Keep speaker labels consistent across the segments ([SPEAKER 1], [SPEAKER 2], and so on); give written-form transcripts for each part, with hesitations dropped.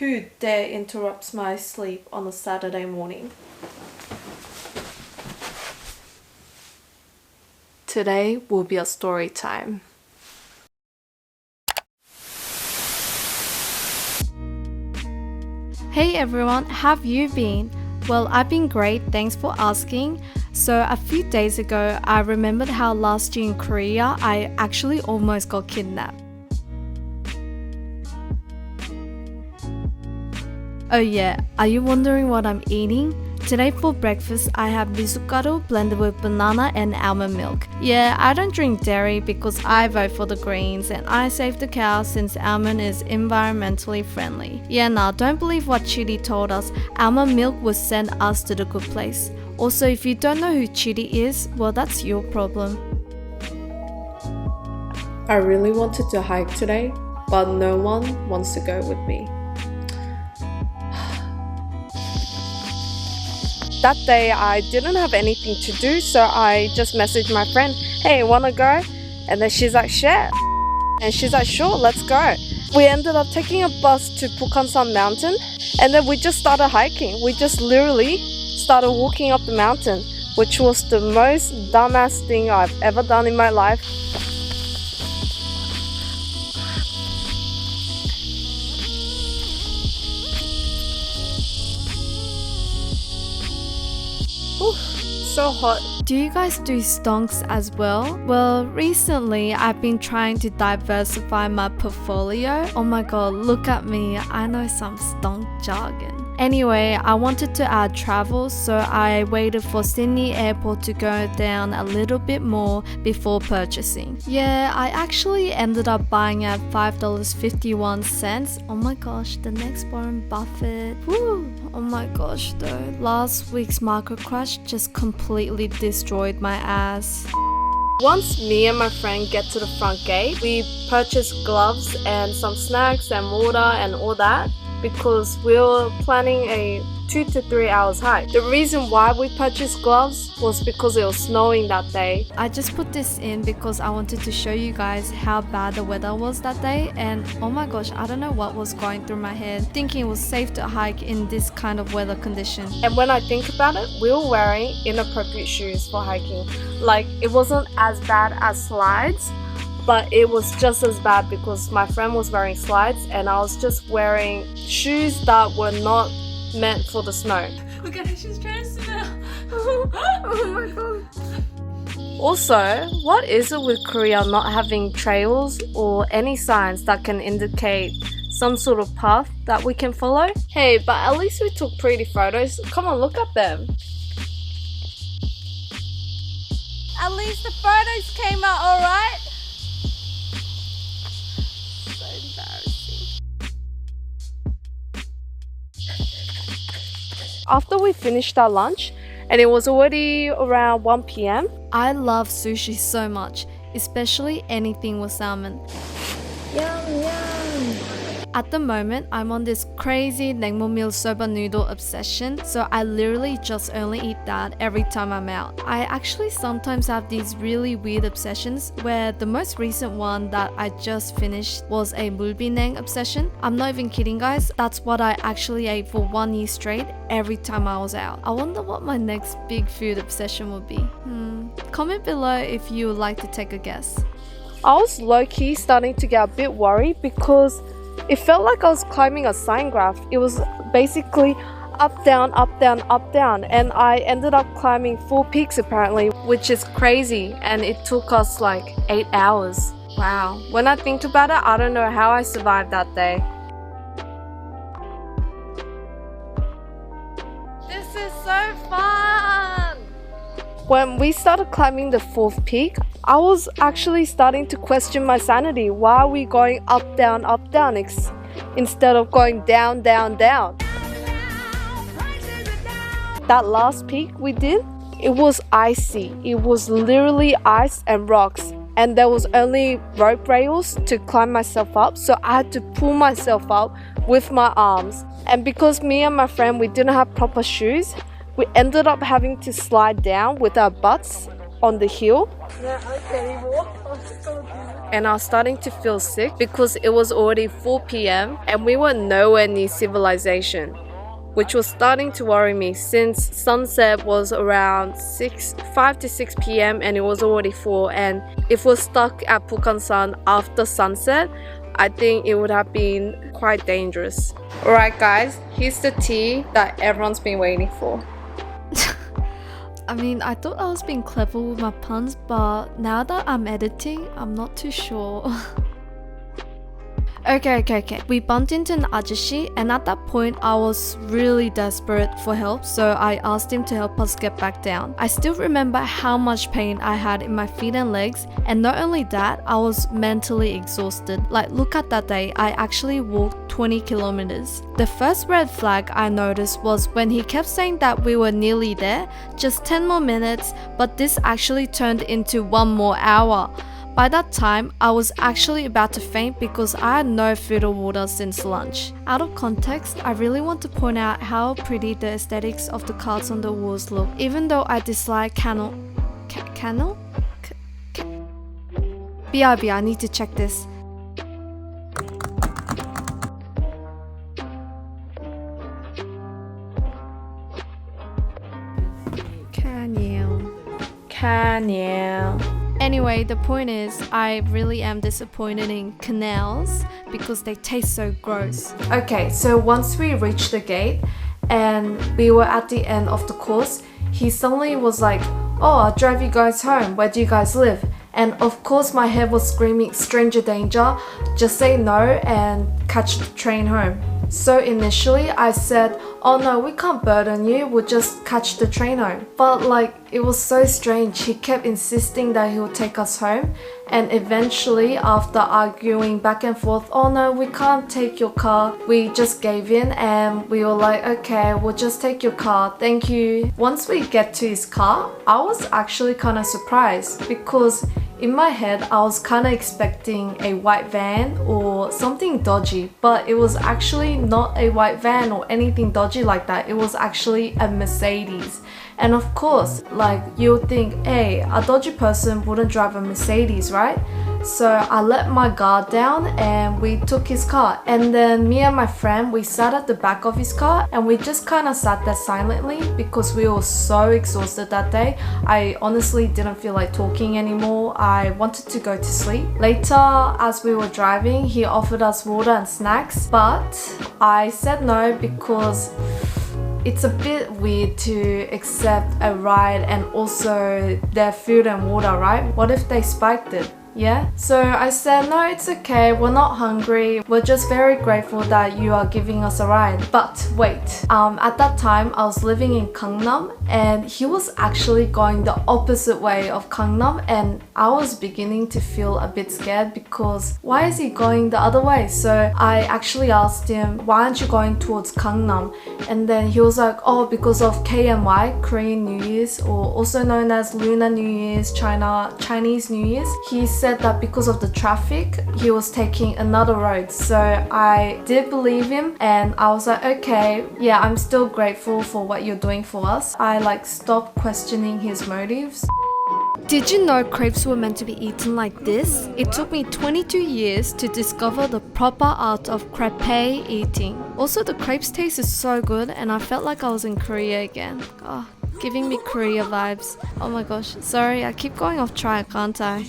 [SPEAKER 1] Who dare interrupts my sleep on a Saturday morning? Today will be a story time. Hey everyone, how have you been? Well, I've been great, thanks for asking. So a few days ago, I remembered how last year in Korea, I actually almost got kidnapped. Oh yeah, are you wondering what I'm eating? Today for breakfast, I have miso blended with banana and almond milk. Yeah, I don't drink dairy because I vote for the Greens and I save the cow since almond is environmentally friendly. Yeah, nah, don't believe what Chidi told us. Almond milk will send us to the good place. Also, if you don't know who Chidi is, well, that's your problem. I really wanted to hike today, but no one wants to go with me. That day I didn't have anything to do, so I just messaged my friend, hey, wanna go? And then she's like, sure. And she's like, sure, let's go. We ended up taking a bus to Bukhansan mountain, and then we just started hiking. We just literally started walking up the mountain, which was the most dumbass thing I've ever done in my life. So hot. Do you guys do stonks as well? Well, recently I've been trying to diversify my portfolio. Oh my god, look at me, I know some stonk jargon. Anyway, I wanted to add travel, so I waited for Sydney airport to go down a little bit more before purchasing. Yeah, I actually ended up buying at $5.51. Oh my gosh, the next Warren Buffett. Woo! Oh my gosh though, last week's market crash just completely destroyed my ass. Once me and my friend get to the front gate, we purchase gloves and some snacks and water and all that, because we were planning a 2 to 3 hours hike. The reason why we purchased gloves was because it was snowing that day. I just put this in because I wanted to show you guys how bad the weather was that day, and oh my gosh, I don't know what was going through my head, thinking it was safe to hike in this kind of weather condition. And when I think about it, we were wearing inappropriate shoes for hiking. Like, it wasn't as bad as slides, but it was just as bad because my friend was wearing slides and I was just wearing shoes that were not meant for the snow.
[SPEAKER 2] Look at her, she's trying to smell.
[SPEAKER 1] Oh my god. Also, what is it with Korea not having trails or any signs that can indicate some sort of path that we can follow? Hey, but at least we took pretty photos. Come on, look at them.
[SPEAKER 2] At least the photos came out alright.
[SPEAKER 1] So embarrassing. After we finished our lunch, and it was already around 1 p.m. I love sushi so much, especially anything with salmon. Yum yum! At the moment, I'm on this crazy naengmyeon soba noodle obsession, so I literally just only eat that every time I'm out. I actually sometimes have these really weird obsessions, where the most recent one that I just finished was a mulbineng obsession. I'm not even kidding guys, that's what I actually ate for 1 year straight every time I was out. I wonder what my next big food obsession would be. Comment below if you would like to take a guess. I was low-key starting to get a bit worried because it felt like I was climbing a sine graph. It was basically up, down, up, down, up, down. And I ended up climbing 4 peaks apparently, which is crazy. And it took us like 8 hours. Wow. When I think about it, I don't know how I survived that day. This is so fun! When we started climbing the 4th peak, I was actually starting to question my sanity. Why are we going up, down, instead of going down, down, down? That last peak we did, it was icy. It was literally ice and rocks. And there was only rope rails to climb myself up, so I had to pull myself up with my arms. And because me and my friend, we didn't have proper shoes, we ended up having to slide down with our butts on the hill. and I was starting to feel sick because it was already 4 p.m. and we were nowhere near civilization, which was starting to worry me since sunset was around 5 to 6 p.m. and it was already 4, and if we're stuck at Bukhansan after sunset, I think it would have been quite dangerous. Alright guys, here's the tea that everyone's been waiting for. I mean, I thought I was being clever with my puns, but now that I'm editing, I'm not too sure. Okay. We bumped into an ajashi, and at that point I was really desperate for help, so I asked him to help us get back down. I still remember how much pain I had in my feet and legs, and not only that, I was mentally exhausted. Like, look at that day, I actually walked 20 kilometers. The first red flag I noticed was when he kept saying that we were nearly there, just 10 more minutes, but this actually turned into 1 more hour. By that time, I was actually about to faint because I had no food or water since lunch. Out of context, I really want to point out how pretty the aesthetics of the cards on the walls look, even though I dislike BRB, I need to check this. Canal. Anyway, the point is, I really am disappointed in canals because they taste so gross. Okay, so once we reached the gate and we were at the end of the course, he suddenly was like, "Oh, I'll drive you guys home. Where do you guys live?" And of course my head was screaming, "Stranger danger, just say no and catch the train home." So initially I said, "Oh no, we can't burden you, we'll just catch the train home." But like, it was so strange. He kept insisting that he would take us home, and eventually after arguing back and forth, "Oh no, we can't take your car," we just gave in and we were like, "Okay, we'll just take your car, thank you." Once we get to his car, I was actually kind of surprised because in my head, I was kind of expecting a white van or something dodgy, but it was actually not a white van or anything dodgy like that. It was actually a Mercedes. And of course, like, you would think, hey, a dodgy person wouldn't drive a Mercedes, right? So I let my guard down and we took his car. And then me and my friend, we sat at the back of his car and we just kind of sat there silently because we were so exhausted that day. I honestly didn't feel like talking anymore. I wanted to go to sleep. Later, as we were driving, he offered us water and snacks, but I said no because it's a bit weird to accept a ride and also their food and water, right? What if they spiked it? Yeah, so I said, "No, it's okay, we're not hungry, we're just very grateful that you are giving us a ride." But wait, at that time I was living in Gangnam and he was actually going the opposite way of Gangnam, and I was beginning to feel a bit scared because why is he going the other way? So I actually asked him, "Why aren't you going towards Gangnam?" And then he was like, "Oh, because of KNY, Korean New Year's, or also known as Lunar New Year's, Chinese New Year's." He said that because of the traffic, he was taking another road. So I did believe him and I was like, "Okay, yeah, I'm still grateful for what you're doing for us." I like stopped questioning his motives. Did you know crepes were meant to be eaten like this? It took me 22 years to discover the proper art of crepe eating. Also, the crepes taste is so good and I felt like I was in Korea again. Oh, giving me Korea vibes. Oh my gosh, sorry, I keep going off track, can't I?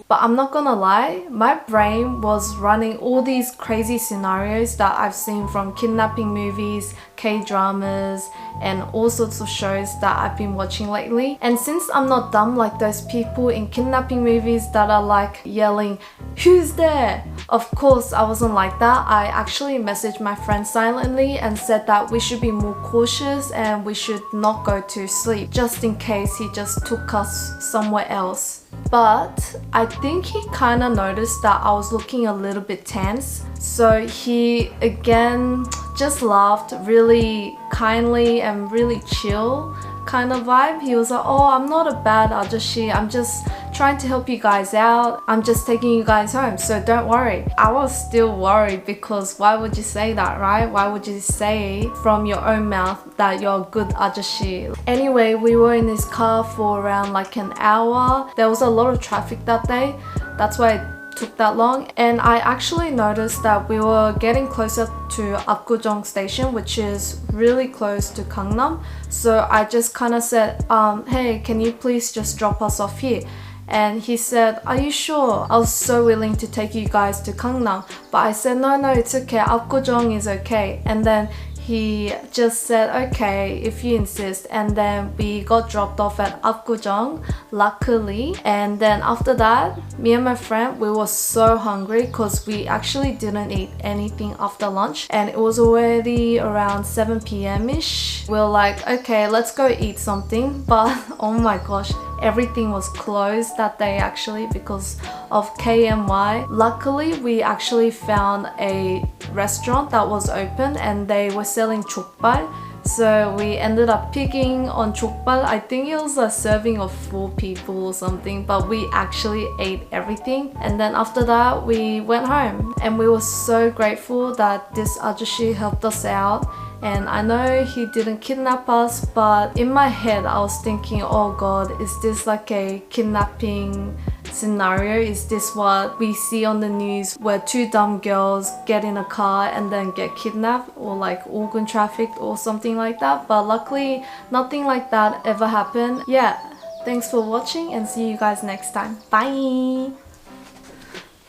[SPEAKER 1] But I'm not gonna lie, my brain was running all these crazy scenarios that I've seen from kidnapping movies, K-dramas, and all sorts of shows that I've been watching lately. And since I'm not dumb like those people in kidnapping movies that are like yelling, "Who's there?" Of course, I wasn't like that. I actually messaged my friend silently and said that we should be more cautious and we should not go to sleep just in case he just took us somewhere else. But I think he kind of noticed that I was looking a little bit tense. So he again just laughed really kindly and really chill kind of vibe. He was like, "Oh, I'm not a bad ajashi, I'm just trying to help you guys out. I'm just taking you guys home, so don't worry. I was still worried because why would you say that, right? Why would you say from your own mouth that you're a good ajashi? Anyway, we were in this car for around like an hour. There was a lot of traffic that day. That's why it took that long, and I actually noticed that we were getting closer to Apgujeong station, which is really close to Gangnam. So I just kind of said, hey, can you please just drop us off here? And he said, are you sure? I was so willing to take you guys to Gangnam, but I said, no, it's okay, Apgujeong is okay. And then he just said, okay, if you insist. And then we got dropped off at Apgujeong, luckily. And then after that, me and my friend, we were so hungry because we actually didn't eat anything after lunch. And it was already around 7 p.m.-ish. We were like, okay, let's go eat something. But oh my gosh, everything was closed that day actually because of KMY. Luckily, we actually found a restaurant that was open and they were selling 족발. So we ended up picking on 족발. I think it was a serving of 4 people or something, but we actually ate everything. And then after that, we went home. And we were so grateful that this ajashi helped us out. And I know he didn't kidnap us, but in my head I was thinking, oh god, is this like a kidnapping scenario? Is this what we see on the news where 2 dumb girls get in a car and then get kidnapped or like organ trafficked or something like that? But luckily nothing like that ever happened. Yeah, thanks for watching and see you guys next time. Bye!